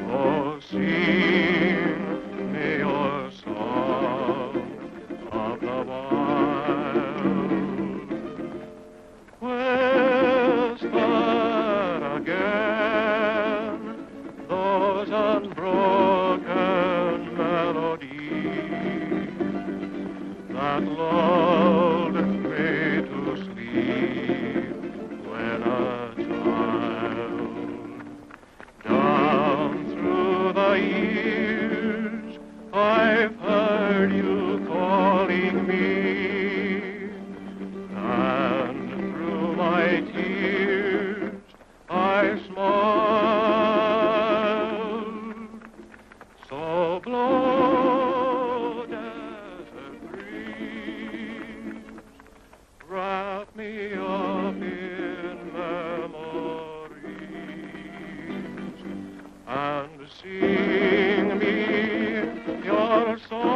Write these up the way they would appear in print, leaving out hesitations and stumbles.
Oh, sing me your song of the wild. Whisper again those unbroken melodies that lulled me to sleep when a child. Down through the years I've heard you calling me, and through my tears I smiled. So blow, desert breeze, wrap me up in memories, and sing me your song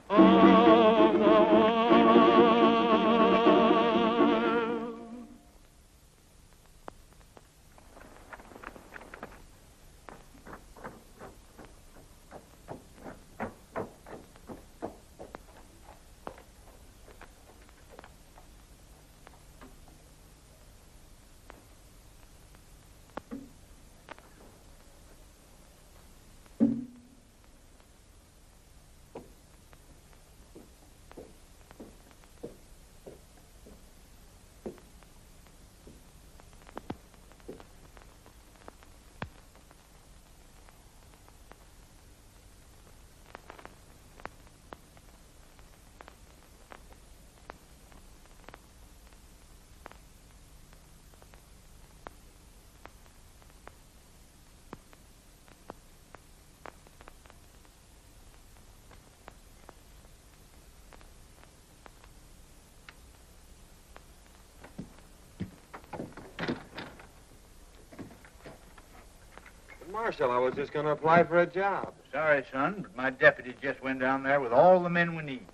of the wild. Marshal, I was just going to apply for a job. Sorry, son, but my deputy just went down there with all the men we need.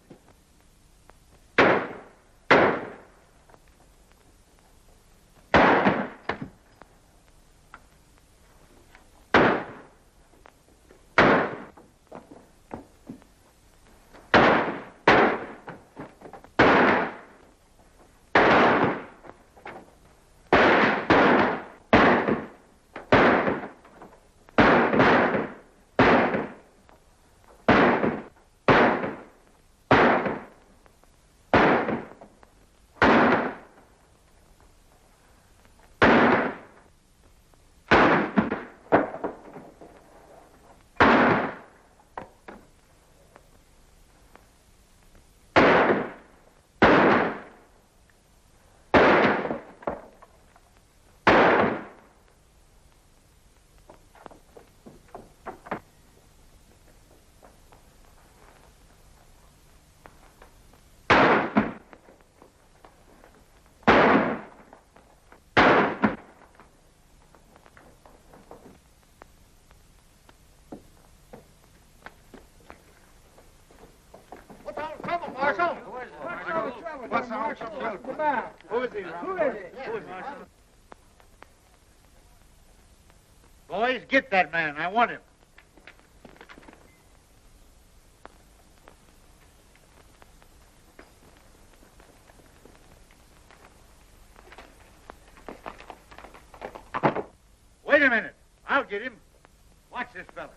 Marshal! What's all the trouble? Who is he, Marshal? Boys, get that man. I want him. Wait a minute. I'll get him. Watch this fella.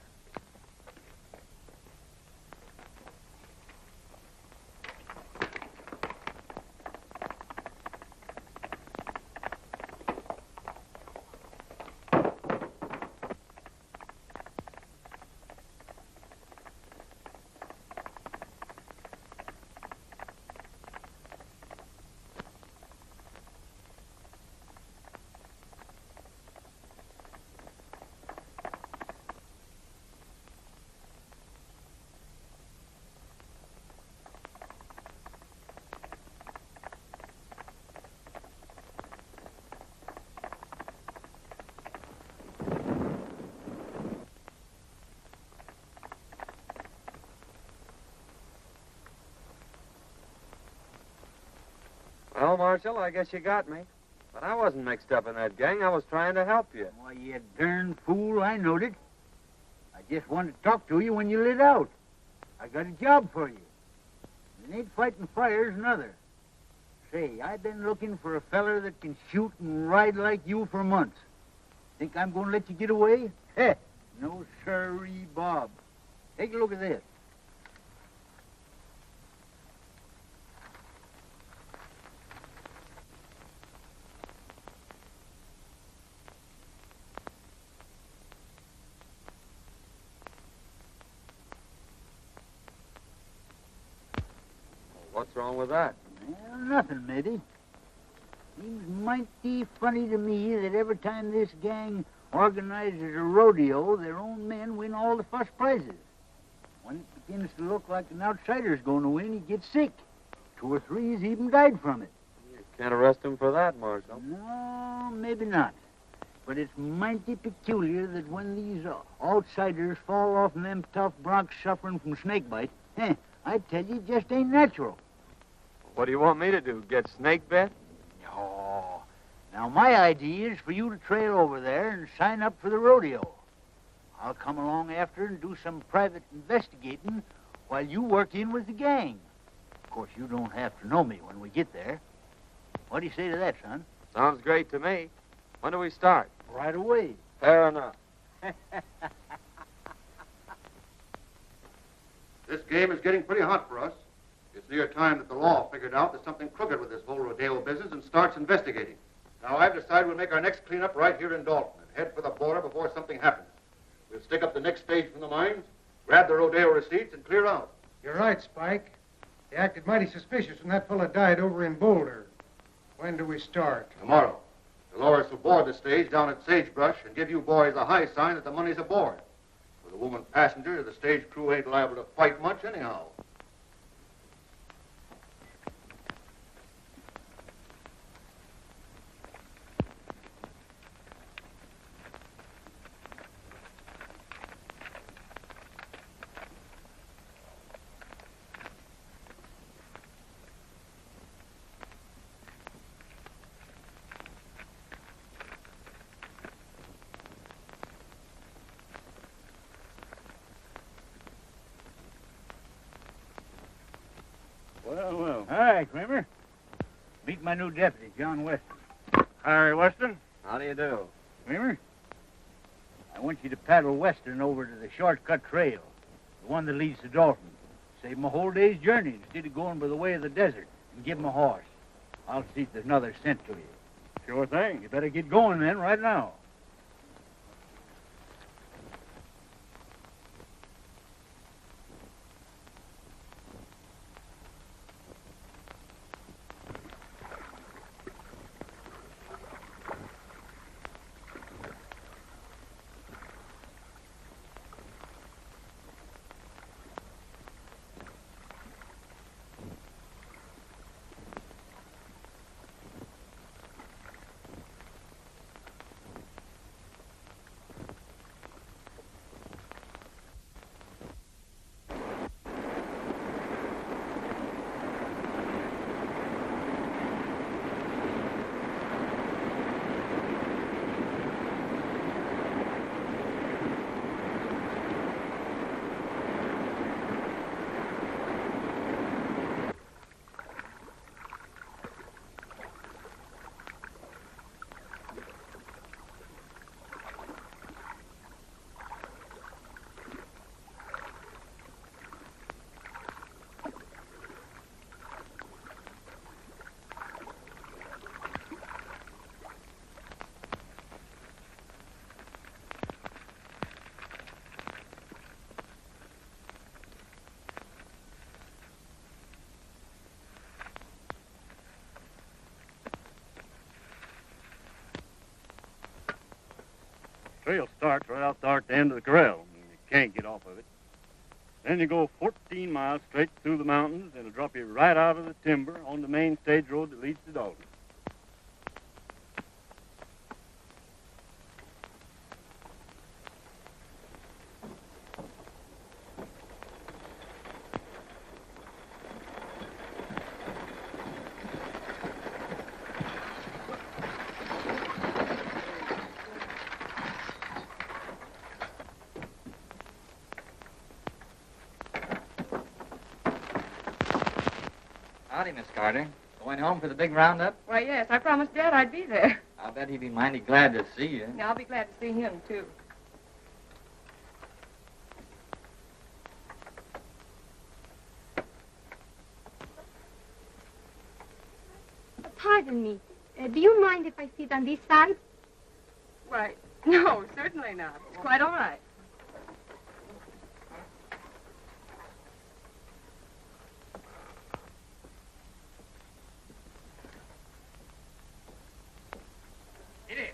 Well, Marshal, I guess you got me. But I wasn't mixed up in that gang. I was trying to help you. Why, you darn fool, I knowed it. I just wanted to talk to you when you lit out. I got a job for you. It ain't fighting fires, nother. Say, I've been looking for a feller that can shoot and ride like you for months. Think I'm going to let you get away? Heh, no sirree, Bob. Take a look at this. What's wrong with that? Well, nothing, maybe. Seems mighty funny to me that every time this gang organizes a rodeo, their own men win all the first prizes. When it begins to look like an outsider's going to win, he gets sick. 2 or 3's even died from it. You can't arrest him for that, Marshal. No, maybe not. But it's mighty peculiar that when these outsiders fall off in them tough broncs suffering from snakebite, I tell you, it just ain't natural. What do you want me to do, get snake bit? No. Now, my idea is for you to trail over there and sign up for the rodeo. I'll come along after and do some private investigating while you work in with the gang. Of course, you don't have to know me when we get there. What do you say to that, son? Sounds great to me. When do we start? Right away. Fair enough. This game is getting pretty hot for us. It's near time that the law figured out there's something crooked with this whole rodeo business and starts investigating. Now, I've decided we'll make our next cleanup right here in Dalton and head for the border before something happens. We'll stick up the next stage from the mines, grab the rodeo receipts, and clear out. You're right, Spike. They acted mighty suspicious when that fella died over in Boulder. When do we start? Tomorrow. Dolores will board the stage down at Sagebrush and give you boys a high sign that the money's aboard. With a woman passenger, the stage crew ain't liable to fight much anyhow. Well. Hi, Kramer. Meet my new deputy, John Weston. Harry Weston? How do you do? Kramer, I want you to paddle western over to the shortcut trail, the one that leads to Dalton. Save him a whole day's journey instead of going by the way of the desert, and give him a horse. I'll see if there's another sent to you. Sure thing. You better get going then, right now. Trail starts right out there at the end of the corral. You can't get off of it. Then you go 14 miles straight through the mountains, and it'll drop you right out of the timber on the main stage road that leads to Dalton. Howdy, Miss Carter. Going home for the big roundup? Why, yes, I promised Dad I'd be there. I'll bet he'd be mighty glad to see you. I'll be glad to see him, too. Pardon me. Do you mind if I sit on this side? Why, no, certainly not. It's quite all right. It is.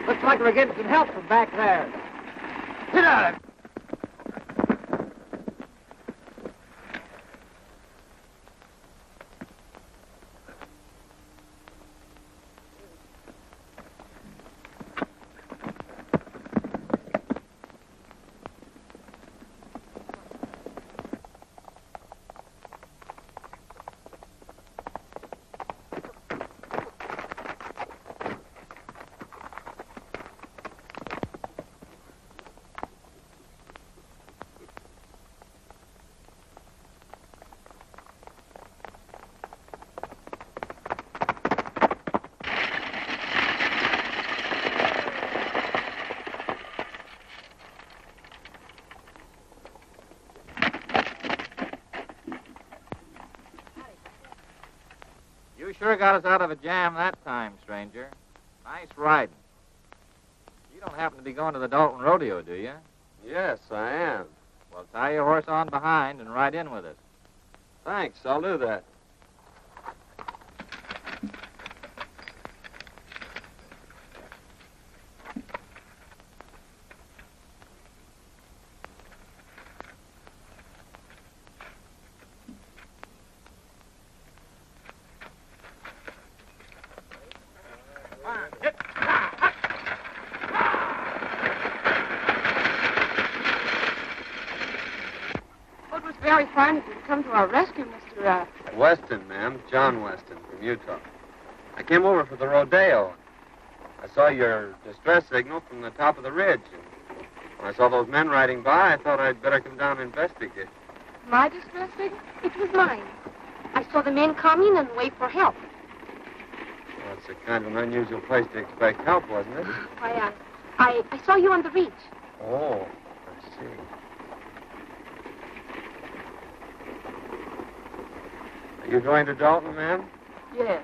Looks like we're getting some help from back there. Get out of it. You sure got us out of a jam that time, stranger. Nice riding. You don't happen to be going to the Dalton Rodeo, do you? Yes, I am. Well, tie your horse on behind and ride in with us. Thanks, I'll do that. Well, it was very fine of you to come to our rescue, Mr. Weston, ma'am. John Weston from Utah. I came over for the rodeo. I saw your distress signal from the top of the ridge. And when I saw those men riding by, I thought I'd better come down and investigate. My distress signal? It was mine. I saw the men coming and wait for help. Well, it's a kind of an unusual place to expect help, wasn't it? I saw you on the reach. Oh, I see. Are you going to Dalton, ma'am? Yes.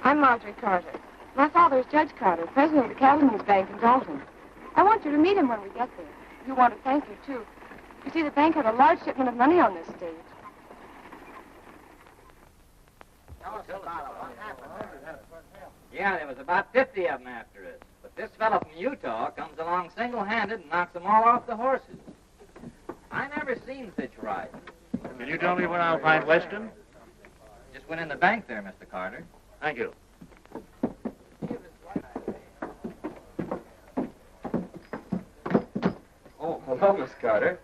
I'm Marjorie Carter. My father is Judge Carter, president of the Cattlemen's Bank in Dalton. I want you to meet him when we get there. You want to thank you, too. You see, the bank had a large shipment of money on this stage. Yeah, there was about 50 of them after us. But this fellow from Utah comes along single-handed and knocks them all off the horses. I never seen such riding. Can you tell me where I'll find Weston? Just went in the bank there, Mr. Carter. Thank you. Oh, hello, Miss Carter.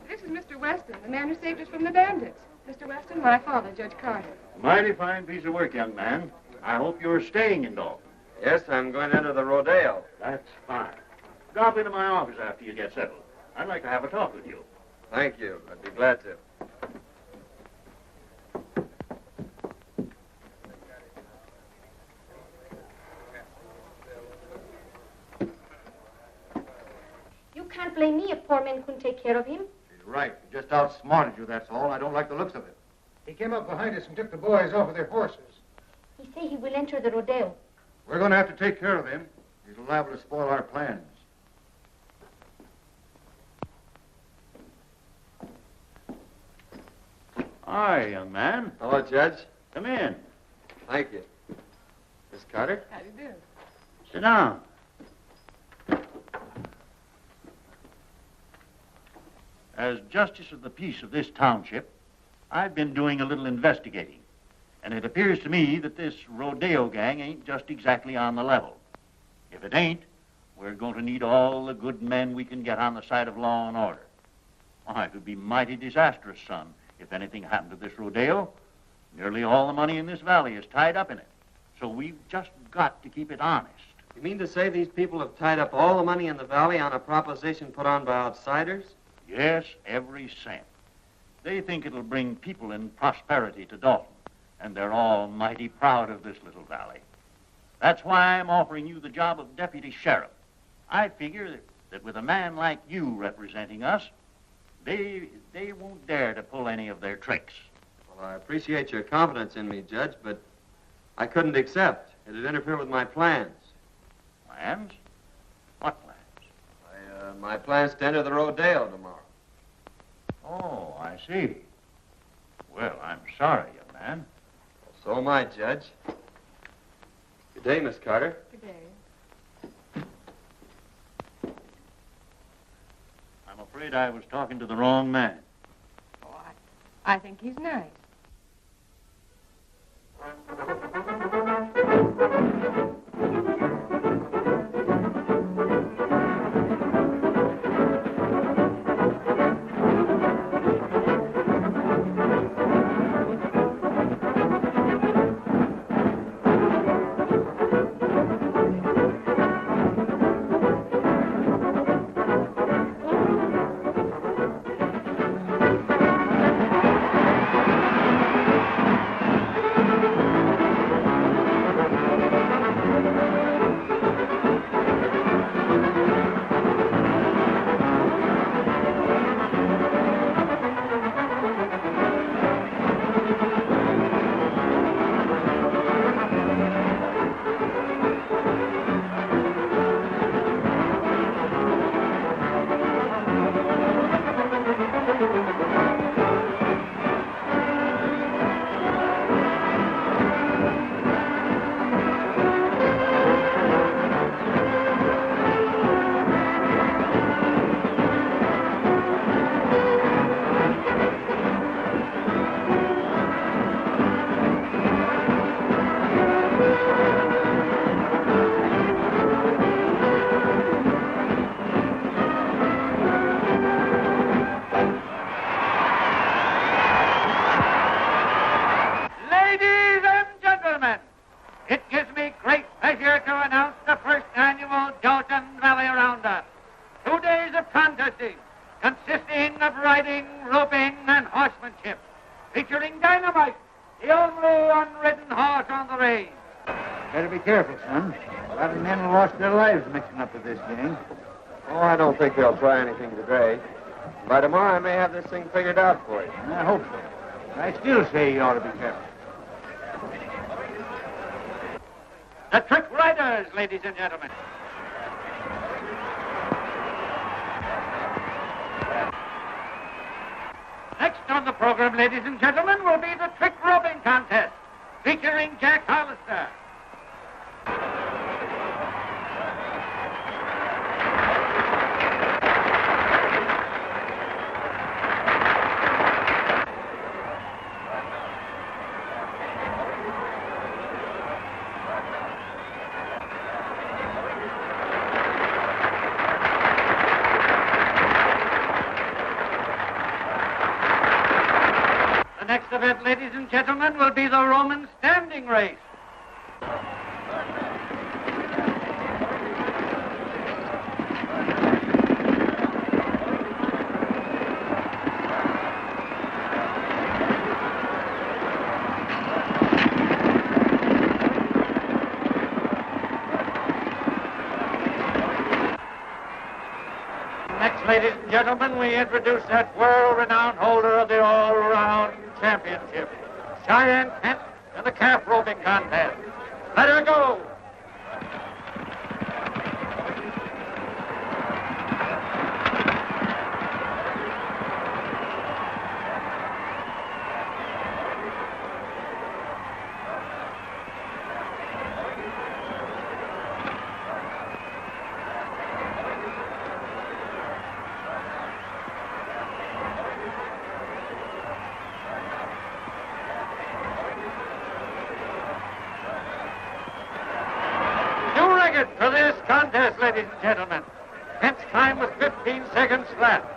This is Mr. Weston, the man who saved us from the bandits. Mr. Weston, my father, Judge Carter. Mighty fine piece of work, young man. I hope you're staying in Dalton. Yes, I'm going into the Rodeo. That's fine. Drop into my office after you get settled. I'd like to have a talk with you. Thank you. I'd be glad to. You can't blame me if poor men couldn't take care of him. She's right. He just outsmarted you, that's all. I don't like the looks of it. He came up behind us and took the boys off of their horses. He say he will enter the rodeo. We're going to have to take care of him. He's liable to spoil our plans. Hi, young man. Hello, Judge. Come in. Thank you. Miss Carter? How do you do? Sit down. As Justice of the Peace of this township, I've been doing a little investigating, and it appears to me that this rodeo gang ain't just exactly on the level. If it ain't, we're going to need all the good men we can get on the side of law and order. Why, it would be mighty disastrous, son, if anything happened to this rodeo. Nearly all the money in this valley is tied up in it, so we've just got to keep it honest. You mean to say these people have tied up all the money in the valley on a proposition put on by outsiders? Yes, every cent. They think it'll bring people and prosperity to Dalton, and they're all mighty proud of this little valley. That's why I'm offering you the job of deputy sheriff. I figure that with a man like you representing us, they won't dare to pull any of their tricks. Well, I appreciate your confidence in me, Judge, but I couldn't accept. It'd interfere with my plans. Plans? What plans? My plans to enter the rodeo tomorrow. Oh, I see. Well, I'm sorry, young man. So am I, Judge. Good day, Miss Carter. Good day. I'm afraid I was talking to the wrong man. Oh, I think he's nice. riding, roping, and horsemanship, featuring Dynamite, the only unridden horse on the range. Better be careful, son. A lot of men have lost their lives mixing up with this gang. Oh, I don't think they'll try anything today. By tomorrow, I may have this thing figured out for you. I hope so. I still say you ought to be careful. The Trick Riders, ladies and gentlemen. Next on the program, ladies and gentlemen, will be the Trick Roping Contest, featuring Jack Hollister. The next event, ladies and gentlemen, will be the Roman standing race. Next, ladies and gentlemen, we introduce that world-renowned holder of the all-round championship, Cheyenne Kent, in the calf roping contest. Let her go! For this contest, ladies and gentlemen. Kent's time was 15 seconds flat.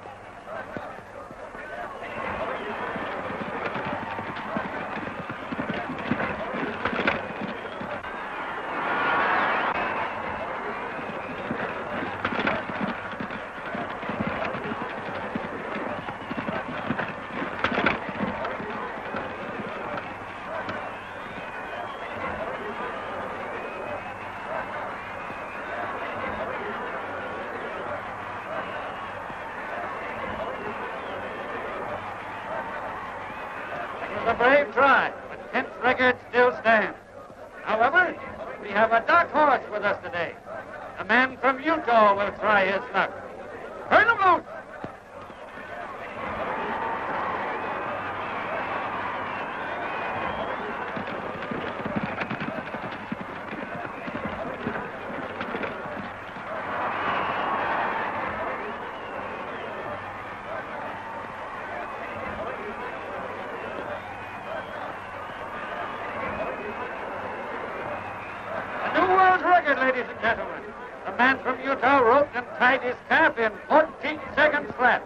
A brave try, but Kent's record still stands. However, we have a dark horse with us today. A man from Utah will try his luck. Turn him loose! Ladies and gentlemen, the man from Utah roped and tied his calf in 14 seconds flat.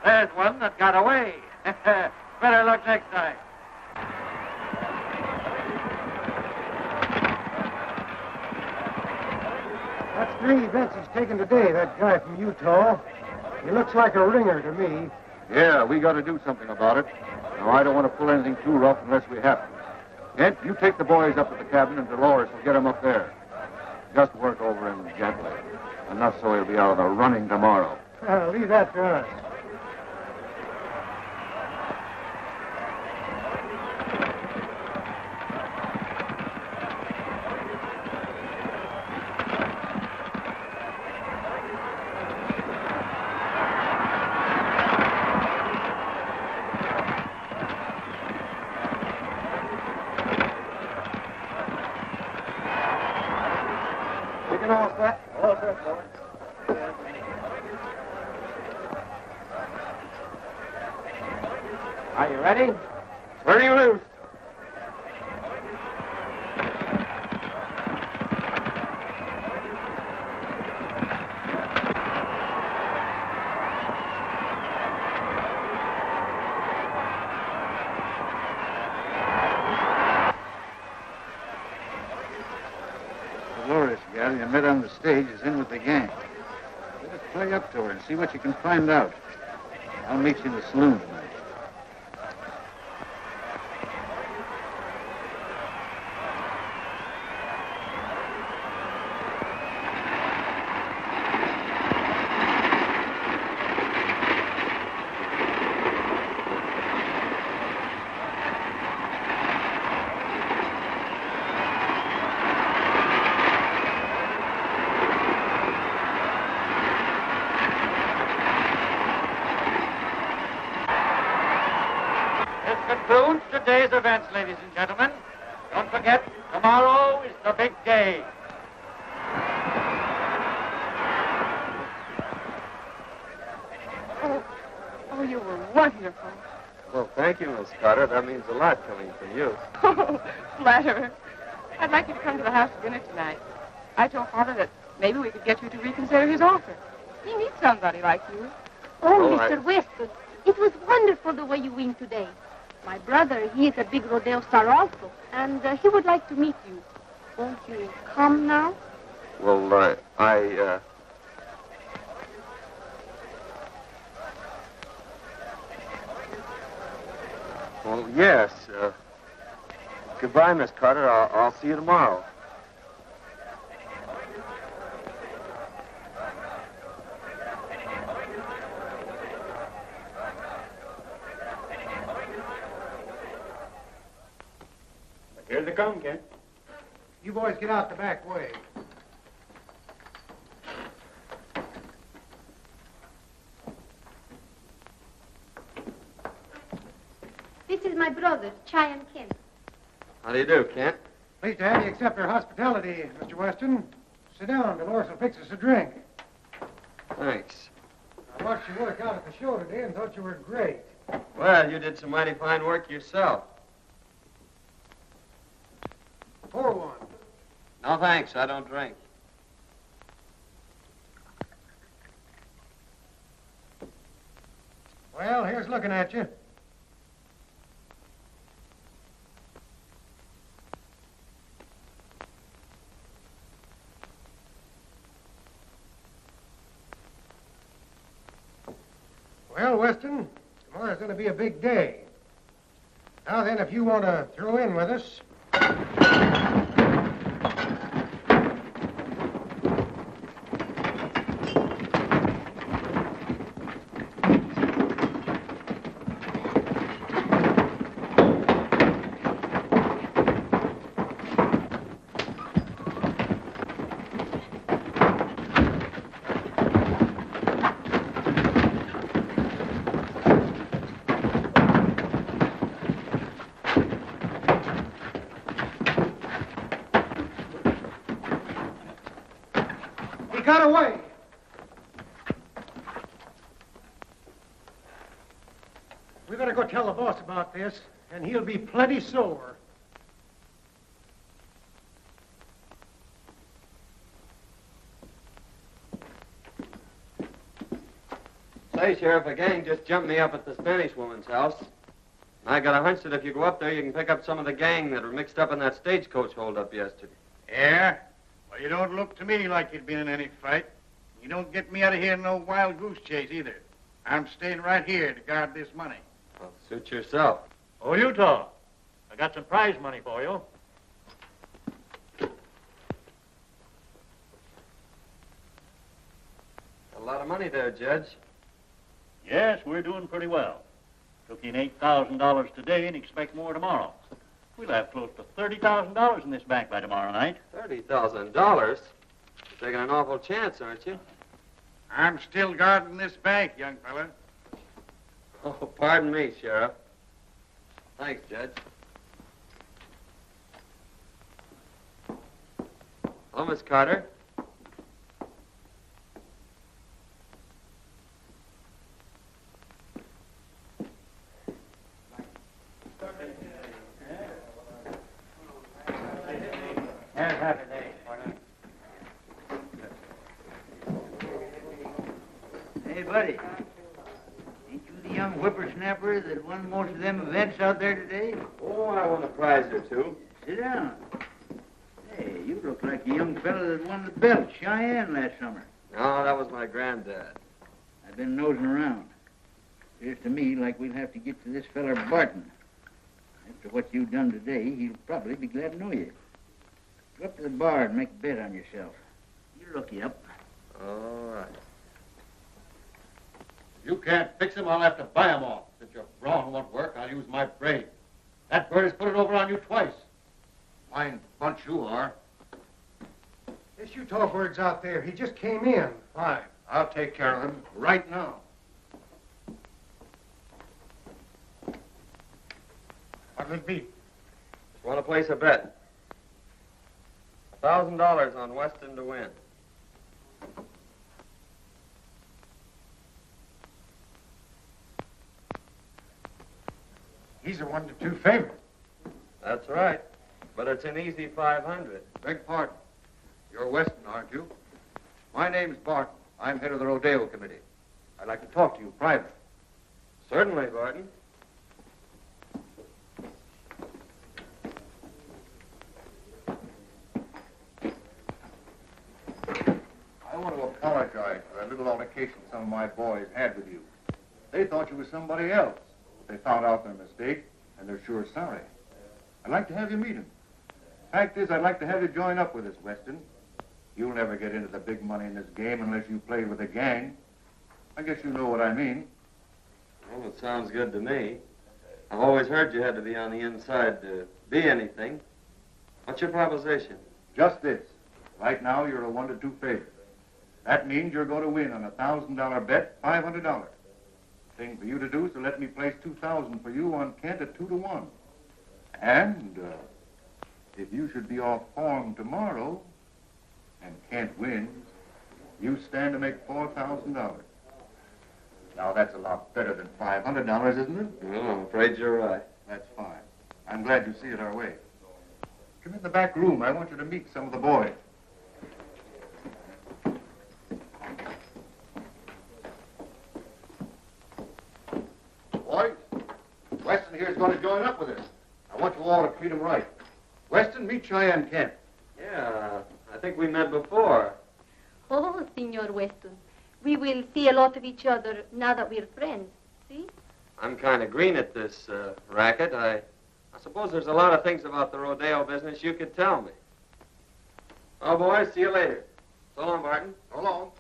There's one that got away. Better luck next time. That's 3 bets he's taken today, that guy from Utah. He looks like a ringer to me. Yeah, we got to do something about it. Now, I don't want to pull anything too rough unless we have to. Kent, you take the boys up to the cabin, and Dolores will get them up there. Just work over him gently. Enough so he'll be out of the running tomorrow. Leave that to us. All set? All set, boy. Are you ready? Turn him loose. Dolores, gal, you met on the stage, is in with the gang. Better play up to her and see what you can find out. I'll meet you in the saloon tonight. Concludes today's events, ladies and gentlemen. Don't forget, tomorrow is the big day. Oh, you were wonderful. Well, thank you, Miss Carter. That means a lot coming from you. Oh, flatterer. I'd like you to come to the house for dinner tonight. I told Father that maybe we could get you to reconsider his offer. He needs somebody like you. Oh, Oh, Mr. Weston, it was wonderful the way you win today. My brother, he is a big rodeo star also, and he would like to meet you. Won't you come now? Well, Well, yes. Goodbye, Miss Carter. I'll see you tomorrow. Here they come, Kent. You boys get out the back way. This is my brother, Cheyenne Kent. How do you do, Kent? Pleased to have you accept our hospitality, Mr. Weston. Sit down. Dolores will fix us a drink. Thanks. I watched you work out at the show today and thought you were great. Well, you did some mighty fine work yourself. Pour one. No, thanks. I don't drink. Well, here's looking at you. Well, Weston, tomorrow's going to be a big day. Now then, if you want to throw in with us... Got away. We better go tell the boss about this, and he'll be plenty sore. Say, Sheriff, a gang just jumped me up at the Spanish woman's house. I got a hunch that if you go up there, you can pick up some of the gang that were mixed up in that stagecoach holdup yesterday. Yeah? Well, you don't look to me like you'd been in any fight. You don't get me out of here in no wild goose chase either. I'm staying right here to guard this money. Well, suit yourself. Oh, Utah, I got some prize money for you. A lot of money there, Judge. Yes, we're doing pretty well. Took in $8,000 today and expect more tomorrow. We'll have close to $30,000 in this bank by tomorrow night. $30,000? You're taking an awful chance, aren't you? I'm still guarding this bank, young fella. Oh, pardon me, Sheriff. Thanks, Judge. Hello, Miss Carter. fella that won most of them events out there today? Oh, I won a prize or two. Sit down. Hey, you look like the young fella that won the belt, Cheyenne, last summer. No, that was my granddad. I've been nosing around. Appears to me like we'll have to get to this feller Barton. After what you've done today, he'll probably be glad to know you. Go up to the bar and make a bet on yourself. You look you up. All right. If you can't fix him, I'll have to buy him off. Since your brawn won't work, I'll use my brain. That bird has put it over on you twice. Fine bunch you are. This Utah bird's out there. He just came in. Fine. I'll take care of him right now. What'll it be? Just want to place a bet. $1,000 on Weston to win. He's a 1-2 favorite. That's right. But it's an easy 500. Beg pardon. You're Weston, aren't you? My name's Barton. I'm head of the Rodeo Committee. I'd like to talk to you privately. Certainly, Barton. I want to apologize for that little altercation some of my boys had with you. They thought you were somebody else. They found out their mistake, and they're sure sorry. I'd like to have you meet them. Fact is, I'd like to have you join up with us, Weston. You'll never get into the big money in this game unless you play with a gang. I guess you know what I mean. Well, it sounds good to me. I've always heard you had to be on the inside to be anything. What's your proposition? Just this. Right now, you're a 1-2 favorite. That means you're going to win on a $1,000 bet, $500. Thing for you to do is to let me place $2,000 for you on Kent at 2-1. And if you should be off form tomorrow and Kent wins, you stand to make $4,000. Now that's a lot better than $500, isn't it? Well, I'm afraid you're right. That's fine. I'm glad you see it our way. Come in the back room. I want you to meet some of the boys. Boys, Weston here is going to join up with us. I want you all to treat him right. Weston, meet Cheyenne Kent. Yeah, I think we met before. Oh, Senor Weston. We will see a lot of each other now that we're friends. See? I'm kind of green at this racket. I suppose there's a lot of things about the rodeo business you could tell me. Well, boys, see you later. So long, Barton. So long.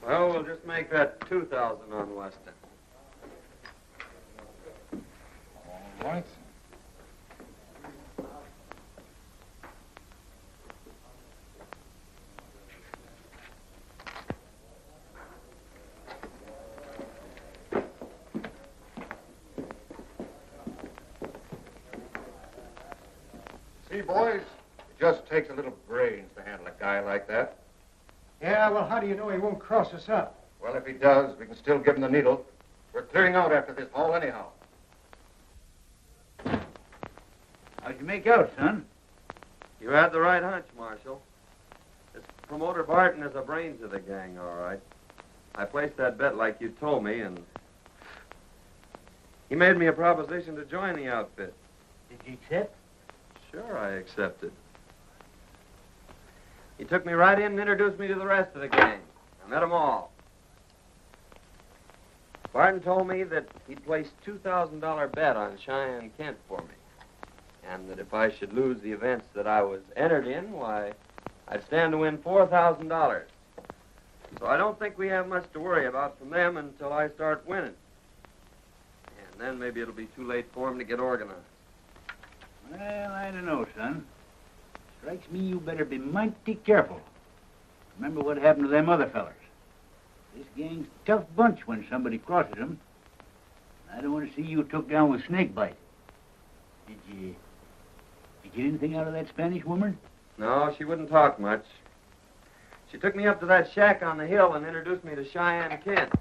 Well, we'll just make that 2,000 on Weston. All right. See, boys, it just takes a little brains to handle a guy like that. Yeah, well, how do you know he won't cross us up? Well, if he does, we can still give him the needle. We're clearing out after this haul anyhow. How'd you make out, son? You had the right hunch, Marshal. This promoter Barton is the brains of the gang, all right. I placed that bet like you told me, and he made me a proposition to join the outfit. Did you accept? Sure, I accepted. He took me right in and introduced me to the rest of the gang. I met them all. Barton told me that he'd placed $2,000 bet on Cheyenne Kent for me, and that if I should lose the events that I was entered in, why, I'd stand to win $4,000. So I don't think we have much to worry about from them until I start winning. And then maybe it'll be too late for them to get organized. Well, I don't know, son. Strikes me you better be mighty careful. Remember what happened to them other fellers. This gang's a tough bunch when somebody crosses them. I don't want to see you took down with snakebite. Did you get anything out of that Spanish woman? No, she wouldn't talk much. She took me up to that shack on the hill and introduced me to Cheyenne Kent.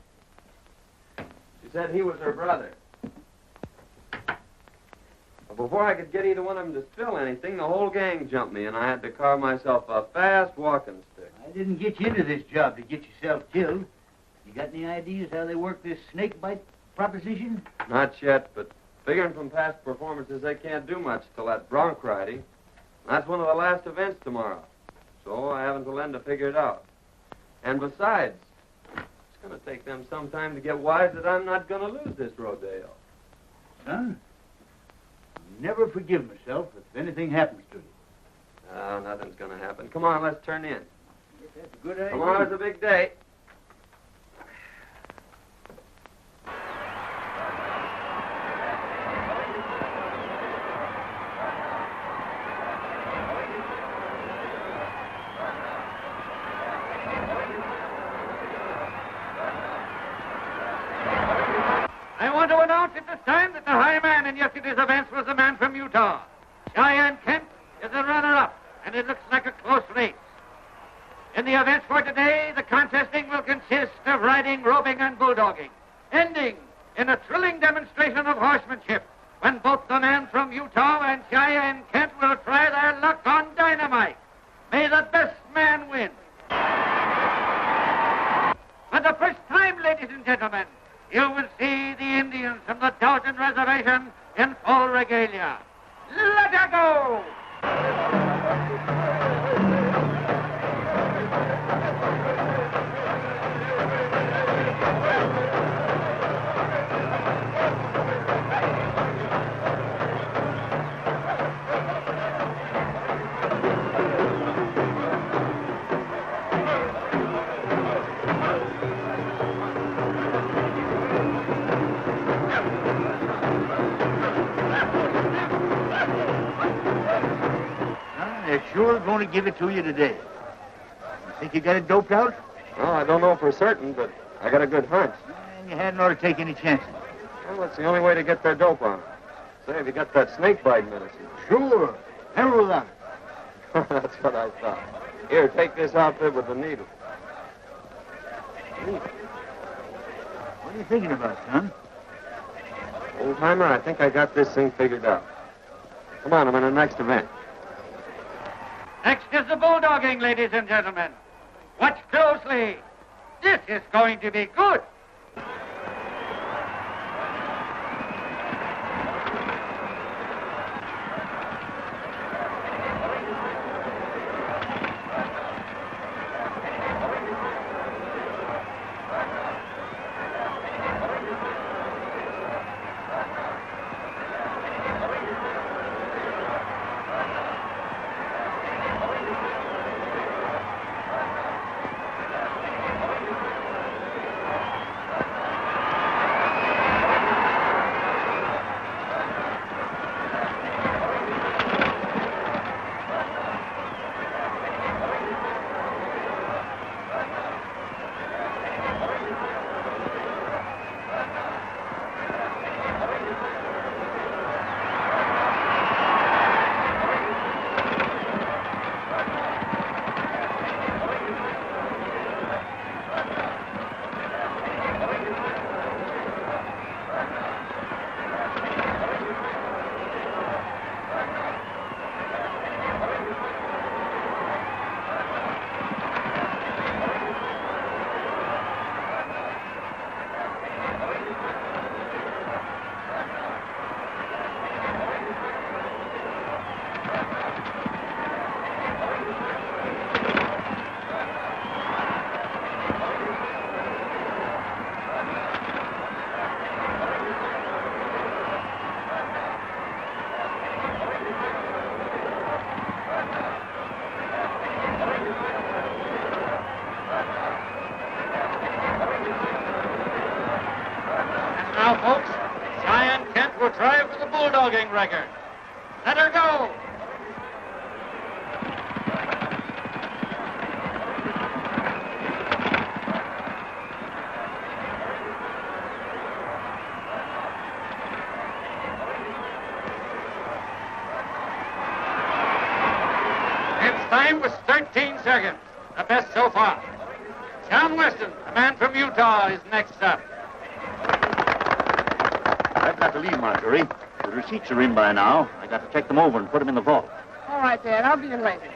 She said he was her brother. But before I could get either one of them to spill anything, the whole gang jumped me, and I had to carve myself a fast walking stick. I didn't get you into this job to get yourself killed. You got any ideas how they work this snake bite proposition? Not yet, but figuring from past performances, they can't do much till that bronc riding. That's one of the last events tomorrow. So I haven't till then to figure it out. And besides, it's going to take them some time to get wise that I'm not going to lose this rodeo. Son, I'll never forgive myself if anything happens to you. Oh, nothing's going to happen. Come on, let's turn in. That's a good idea. Tomorrow's a big day. I want to announce at this time that the high man in yesterday's events was the man from Utah. Cheyenne Kent is the runner-up, and it looks like a close race. In the events for today, the contesting will consist of riding, roping, and bulldogging, ending in a thrilling demonstration of horsemanship when both the man from Utah and Cheyenne Kent will try their luck on dynamite. May the best man win. For the first time, ladies and gentlemen, you will see the Indians from the Dalton Reservation in full regalia. Let her go! They're sure going to give it to you today. You think you got it doped out? Well, I don't know for certain, but I got a good hunch. And you hadn't ought to take any chances. Well, that's the only way to get their dope on. Say, have you got that snake bite medicine? Sure. Never without it. That's what I thought. Here, take this outfit with the needle. What are you thinking about, son? Old timer, I think I got this thing figured out. Come on, I'm in the next event. Next is the bulldogging, ladies and gentlemen. Watch closely. This is going to be good. Now, folks, Cheyenne Kent will try for the bulldogging record. Let her go. Its time was 13 seconds, the best so far. John Weston, the man from Utah, is next up. I've got to leave, Marjorie. The receipts are in by now. I got to check them over and put them in the vault. All right, Dad. I'll be in later.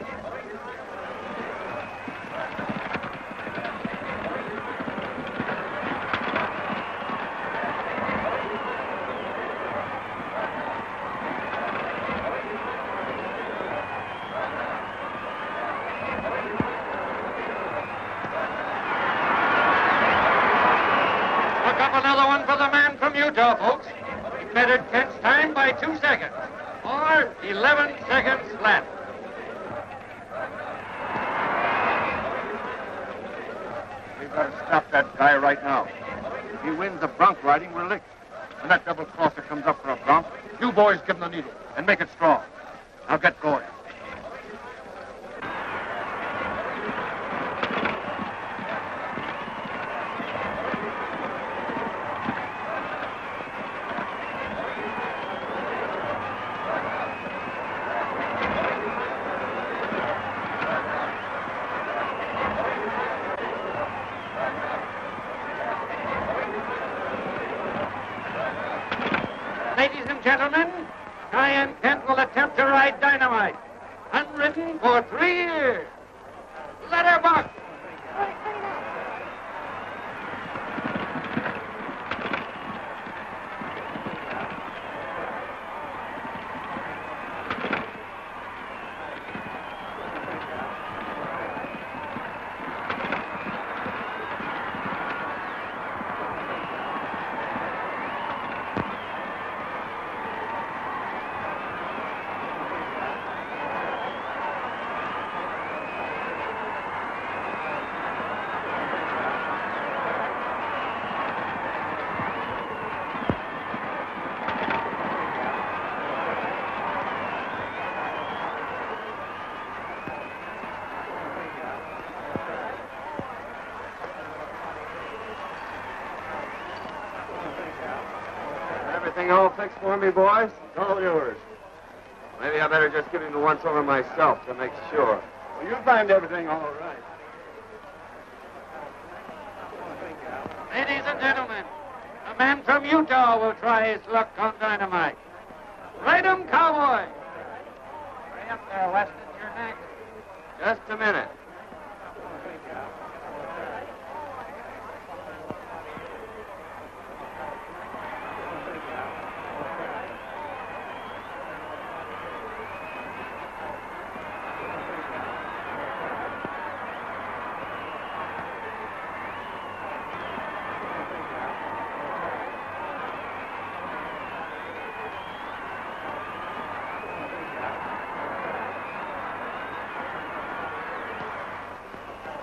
up another one for the man from Utah, folks. He bettered Kent's time by 2 seconds, or 11 seconds flat. We've got to stop that guy right now. If he wins the bronc riding, we're licked. When that double crosser comes up for a bronc, you boys give him the needle and make it strong. Now get going. Ladies and gentlemen, Cheyenne Kent will attempt to ride Dynamite. Unridden for 3 years. Letterbox. Everything all fixed for me, boys? It's all yours. Maybe I better just give him the once-over myself to make sure. Well, you'll find everything all right. Ladies and gentlemen, a man from Utah will try his luck on Dynamite. Ride 'em, cowboy. Hurry up there, Weston. You're next. Just a minute.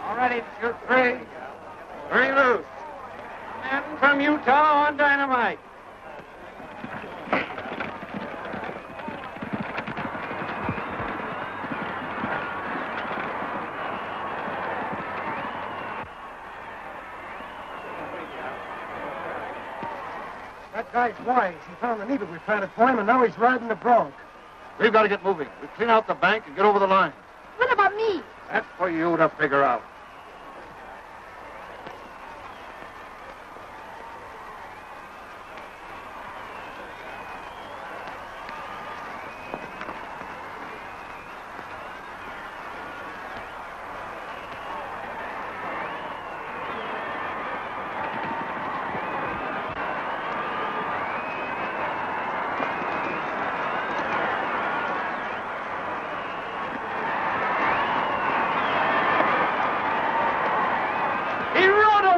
All ready to shoot free. Free loose. Man from Utah on Dynamite. That guy's wise. He found the needle we planted for him, and now he's riding the bronc. We've got to get moving. We clean out the bank and get over the line. What about me? That's for you to figure out.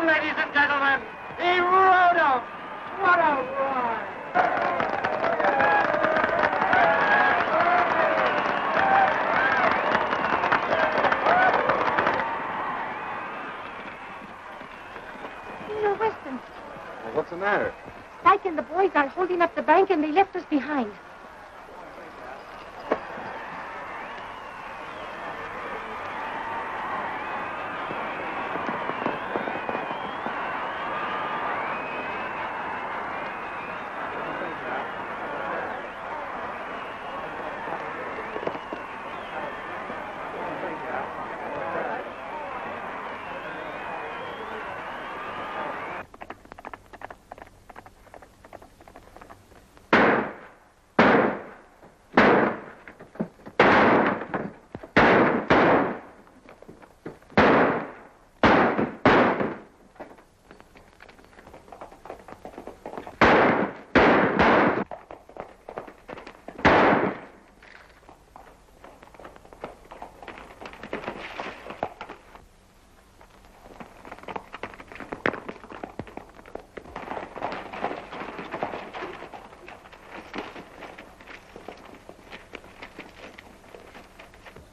Ladies and gentlemen, he rode him. What a ride! Senior Weston, Well, what's the matter? Spike and the boys are holding up the bank, and they left us behind.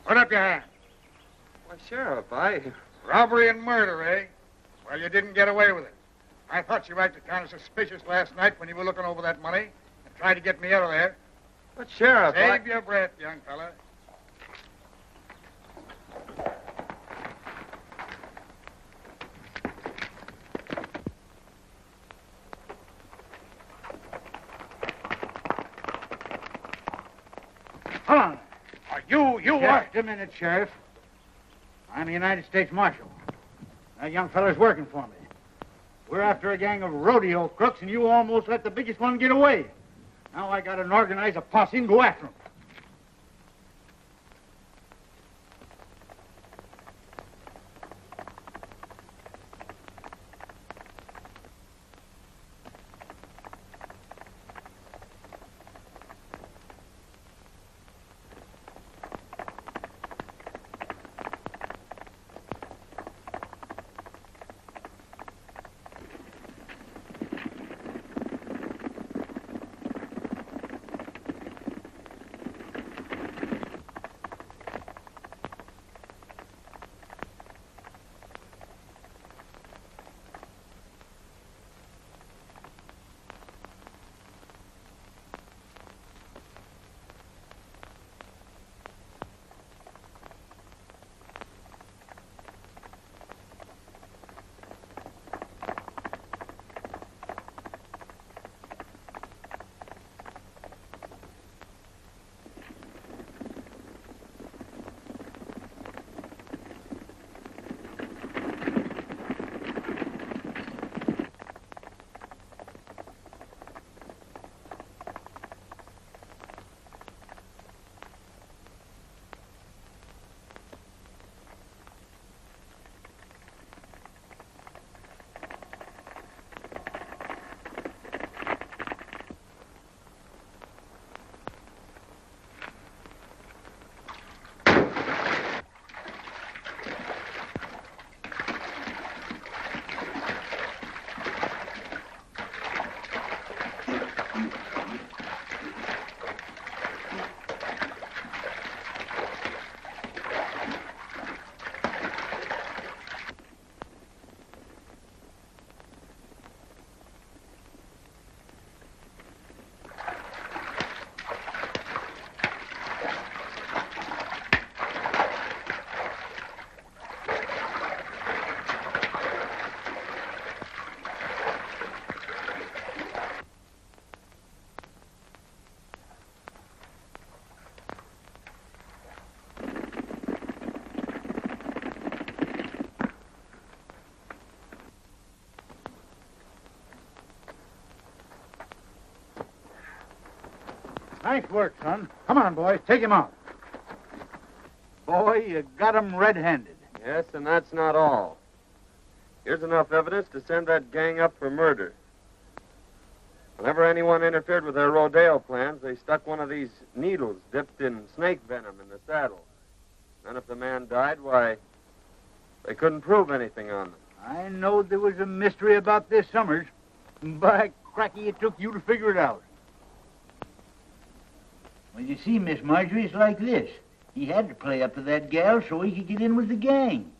Put up your hand. Why, Sheriff, I... Robbery and murder, eh? Well, you didn't get away with it. I thought you acted kind of suspicious last night when you were looking over that money and tried to get me out of there. But, Sheriff, Save your breath, young fella. Hold on. You Just a minute, Sheriff. I'm the United States Marshal. That young fella's working for me. We're after a gang of rodeo crooks, and you almost let the biggest one get away. Now I gotta organize a posse and go after him. Nice work, son. Come on, boys. Take him out. Boy, you got him red-handed. Yes, and that's not all. Here's enough evidence to send that gang up for murder. Whenever anyone interfered with their rodeo plans, they stuck one of these needles dipped in snake venom in the saddle. Then if the man died, why, they couldn't prove anything on them. I know there was a mystery about this, Summers. By cracky, it took you to figure it out. Well, you see, Miss Marjorie, it's like this. He had to play up to that gal so he could get in with the gang.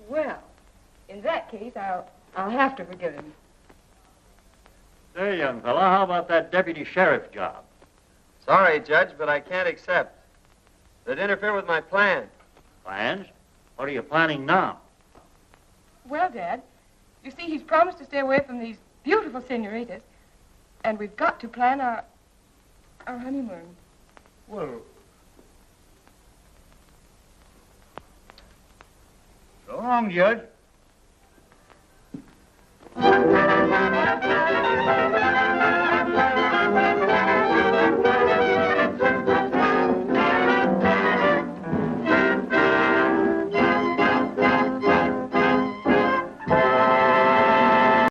Well, in that case, I'll have to forgive him. Say, young fella, how about that deputy sheriff job? Sorry, Judge, but I can't accept. They'd interfere with my plan. Plans? What are you planning now? Well, Dad, you see, he's promised to stay away from these beautiful senoritas, and we've got to plan our honeymoon. Well, so long, Judge.